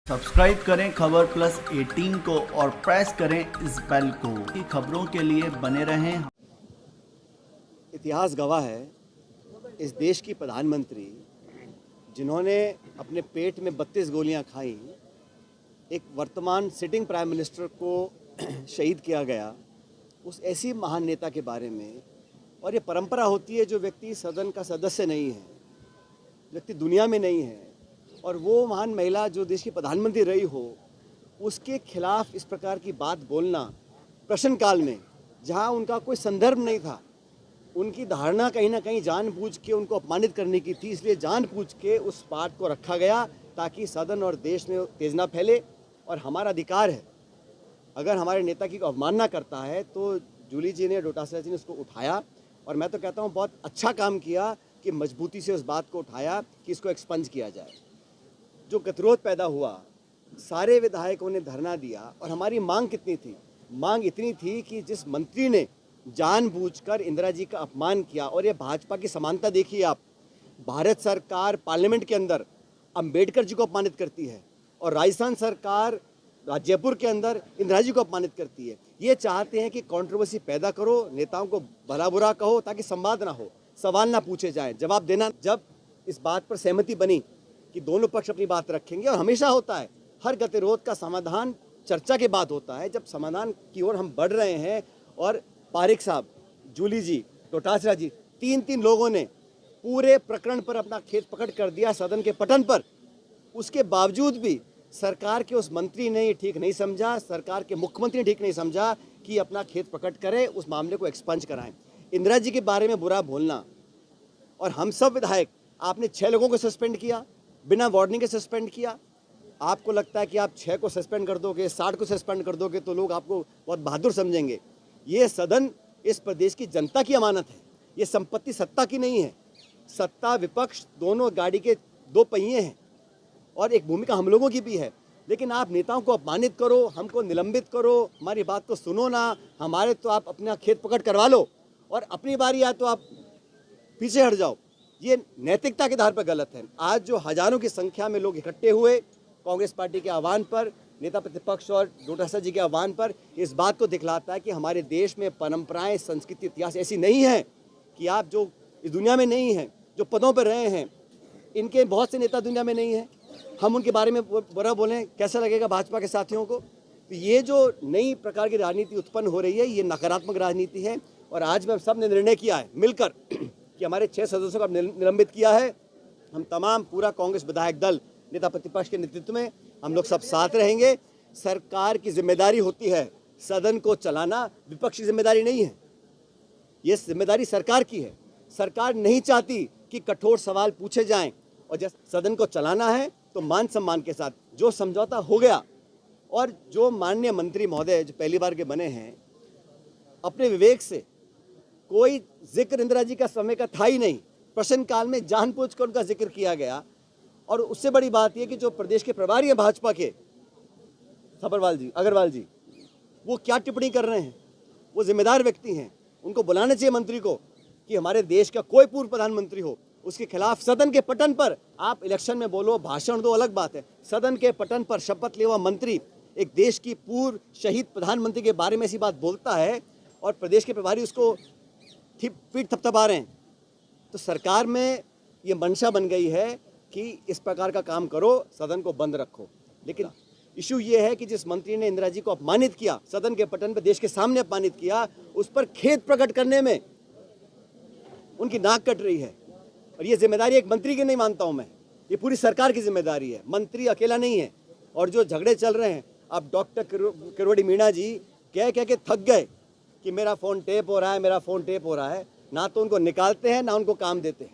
Subscribe करें खबर plus 18 को और प्रेस करें इस बेल को कि खबरों के लिए बने रहें। इतिहास गवाह है इस देश की प्रधानमंत्री जिन्होंने अपने पेट में 32 गोलियां खाई, एक वर्तमान सिटिंग प्राइम मिनिस्टर को शहीद किया गया, उस ऐसी महान नेता के बारे में। और ये परंपरा होती है, जो व्यक्ति सदन का सदस्य नहीं है, व्यक्ति दुनिया में नहीं है, और वो महान महिला जो देश की प्रधानमंत्री रही हो, उसके खिलाफ इस प्रकार की बात बोलना प्रश्नकाल में, जहां उनका कोई संदर्भ नहीं था, उनकी धारणा कहीं ना कहीं जानबूझ के उनको अपमानित करने की थी, इसलिए जानबूझ के उस बात को रखा गया ताकि सदन और देश में तेज ना फैले। और हमारा अधिकार है, अगर हमारे नेता की अवमानना करता है तो जूली जी ने, डोटासरा जी ने उसको उठाया, और मैं तो कहता हूँ बहुत अच्छा काम किया कि मजबूती से उस बात को उठाया कि इसको एक्सपंज किया जाए। जो गतिरोध पैदा हुआ, सारे विधायकों ने धरना दिया, और हमारी मांग कितनी थी? मांग इतनी थी कि जिस मंत्री ने जानबूझकर इंदिरा जी का अपमान किया, और ये भाजपा की समानता देखिए आप, भारत सरकार पार्लियामेंट के अंदर अंबेडकर जी को अपमानित करती है, और राजस्थान सरकार जयपुर के अंदर इंदिरा जी को अपमानित करती है। ये चाहते हैं कि कंट्रोवर्सी पैदा करो, नेताओं को भला बुरा कहो, ताकि संवाद ना हो, सवाल ना पूछे जाए, जवाब देना। जब इस बात पर सहमति बनी कि दोनों पक्ष अपनी बात रखेंगे, और हमेशा होता है हर गतिरोध का समाधान चर्चा के बाद होता है, जब समाधान की ओर हम बढ़ रहे हैं, और पारिक साहब, जूली जी, डोटासरा जी, तीन लोगों ने पूरे प्रकरण पर अपना खेत पकड़ कर दिया सदन के पटन पर। उसके बावजूद भी सरकार के उस मंत्री ने ये ठीक नहीं समझा, सरकार के मुख्यमंत्री ने ठीक नहीं समझा कि अपना खेत प्रकट करें, उस मामले को एक्सपंज कराएं। इंदिरा जी के बारे में बुरा बोलना, और हम सब विधायक, आपने 6 लोगों को सस्पेंड किया, बिना वार्निंग के सस्पेंड किया। आपको लगता है कि आप 6 को सस्पेंड कर दोगे, 60 को सस्पेंड कर दोगे तो लोग आपको बहुत बहादुर समझेंगे। ये सदन इस प्रदेश की जनता की अमानत है, ये संपत्ति सत्ता की नहीं है। सत्ता विपक्ष दोनों गाड़ी के 2 पहिए हैं, और एक भूमिका हम लोगों की भी है। लेकिन आप नेताओं को अपमानित करो, हमको निलंबित करो, हमारी बात को सुनो ना, हमारे तो आप अपना खेत पकड़ करवा लो, और अपनी बारी आए तो आप पीछे हट जाओ। ये नैतिकता के आधार पर गलत है। आज जो हजारों की संख्या में लोग इकट्ठे हुए कांग्रेस पार्टी के आह्वान पर, नेता प्रतिपक्ष और डोटासरा जी के आह्वान पर, इस बात को दिखलाता है कि हमारे देश में परंपराएं, संस्कृति, इतिहास ऐसी नहीं है कि आप जो इस दुनिया में नहीं हैं, जो पदों पर रहे हैं, इनके बहुत से नेता दुनिया में नहीं हैं, हम उनके बारे में बुरा बोलें, कैसा लगेगा भाजपा के साथियों को? तो ये जो नई प्रकार की राजनीति उत्पन्न हो रही है, ये नकारात्मक राजनीति है। और आज में सब ने निर्णय किया है मिलकर कि हमारे 6 सदस्यों का निलंबित किया है। हम तमाम पूरा कांग्रेस विधायक दल, नेता प्रतिपक्ष के नेतृत्व में हम लोग सब साथ रहेंगे। सरकार की जिम्मेदारी होती है सदन को चलाना, विपक्ष की जिम्मेदारी नहीं है, ये जिम्मेदारी सरकार की है। सरकार नहीं चाहती कि कठोर सवाल पूछे जाएं, और जब सदन को चलाना है तो मान सम्मान के साथ। जो समझौता हो गया, और जो माननीय मंत्री महोदय जो पहली बार के बने हैं, अपने विवेक से, कोई जिक्र इंदिरा जी का समय का था ही नहीं, प्रश्नकाल में जानबूझकर उनका जिक्र किया गया। और उससे बड़ी बात यह कि जो प्रदेश के प्रभारी हैं भाजपा के, अग्रवाल जी, वो क्या टिप्पणी कर रहे हैं? वो जिम्मेदार व्यक्ति हैं, उनको बुलाना चाहिए मंत्री को कि हमारे देश का कोई पूर्व प्रधानमंत्री हो, उसके खिलाफ सदन के पटन पर आप इलेक्शन में बोलो, भाषण दो, अलग बात है। सदन के पटन पर शपथ लेवा मंत्री एक देश की पूर्व शहीद प्रधानमंत्री के बारे में ऐसी बात बोलता है, और प्रदेश के प्रभारी उसको पीठ थपथपा रहे हैं। तो सरकार में ये मंशा बन गई है कि इस प्रकार का काम करो, सदन को बंद रखो। लेकिन इशू ये है कि जिस मंत्री ने इंदिरा जी को अपमानित किया, सदन के पटन पर देश के सामने अपमानित किया, उस पर खेद प्रकट करने में उनकी नाक कट रही है। और ये जिम्मेदारी एक मंत्री की नहीं मानता हूं मैं, ये पूरी सरकार की जिम्मेदारी है, मंत्री अकेला नहीं है। और जो झगड़े चल रहे हैं, अब डॉक्टर किरोड़ी मीणा जी कह के थक गए कि मेरा फ़ोन टेप हो रहा है, मेरा फ़ोन टेप हो रहा है, ना तो उनको निकालते हैं ना उनको काम देते हैं।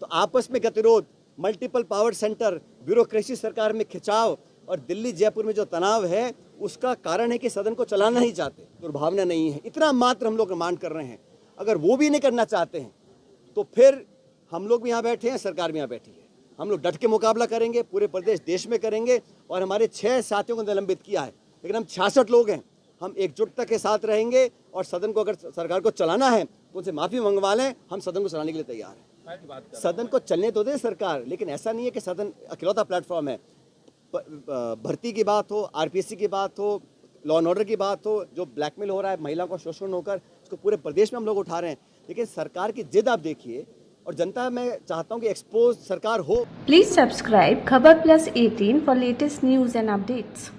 तो आपस में गतिरोध, मल्टीपल पावर सेंटर, ब्यूरोक्रेसी, सरकार में खिंचाव, और दिल्ली जयपुर में जो तनाव है, उसका कारण है कि सदन को चलाना नहीं चाहते, दुर्भावना नहीं है। इतना मात्र हम लोग डिमांड कर रहे हैं। अगर वो भी नहीं करना चाहते हैं तो फिर हम लोग भी यहाँ बैठे हैं, सरकार भी यहाँ बैठी है। हम लोग डट के मुकाबला करेंगे, पूरे प्रदेश देश में करेंगे। और हमारे 6 साथियों को निलंबित किया है, लेकिन हम 66 लोग हैं, हम एकजुटता के साथ रहेंगे। और सदन को अगर सरकार को चलाना है तो उनसे माफ़ी मंगवा लें, हम सदन को चलाने के लिए तैयार हैं। सदन को चलने तो दे सरकार, लेकिन ऐसा नहीं है कि सदन अकेलौता प्लेटफॉर्म है। भर्ती की बात हो, आरपीएससी की बात हो, लॉ एंड ऑर्डर की बात हो, जो ब्लैकमेल हो रहा है महिला को शोषण होकर, उसको पूरे प्रदेश में हम लोग उठा रहे हैं। लेकिन सरकार की जिद आप देखिए, और जनता मैं चाहता हूं कि एक्सपोज सरकार हो। Please subscribe Khabar Plus 18 for latest news and updates.